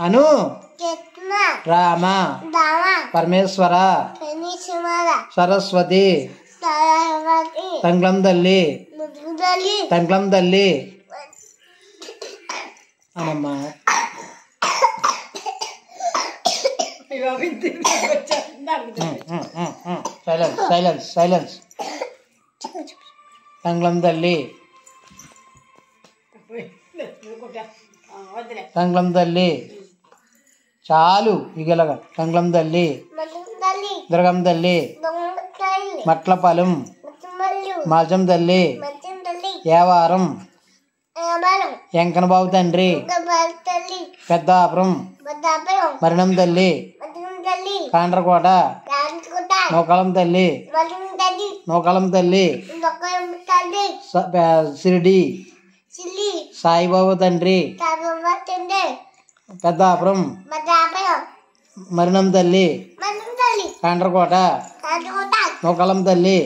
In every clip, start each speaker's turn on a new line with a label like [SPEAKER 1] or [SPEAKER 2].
[SPEAKER 1] అను రామ పరమేశ్వర సరస్వతి తంగ్లం తల్లి అనమ్మా. సైలెన్స్ తంగ్లం తల్లి చాలు ఇగలగా. తంగ్లం తల్లి దుర్గం తల్లి మట్లపాలెం మాల్చం తల్లి ఏవారం ఎంకనబాబు తండ్రి పెద్దాపురం మరణం తల్లి కాండ్రకోట నూకాలం తల్లి షిరిడి సాయిబాబా తండ్రి పెద్దాపురం మరణం తల్లి కాండ్రకోట నూకాలం తల్లి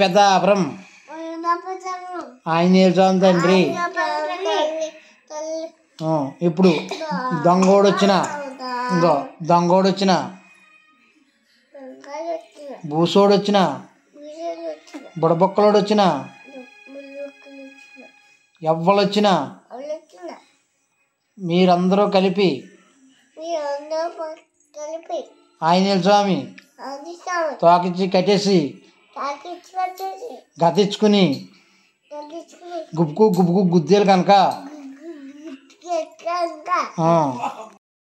[SPEAKER 1] పెద్దాపురం ఆంజనేయ స్వామి తండ్రి. ఇప్పుడు దొంగోడు వచ్చిన బూసోడు వచ్చిన బుడబొక్కలోడు వచ్చిన ఎవ్వలొచ్చినా మీరందరూ కలిపి ఆంజనేయ స్వామి తోకిచ్చి కట్టేసి గతిచ్చుకుని గుబ్బుకు గుద్దేలు కనుక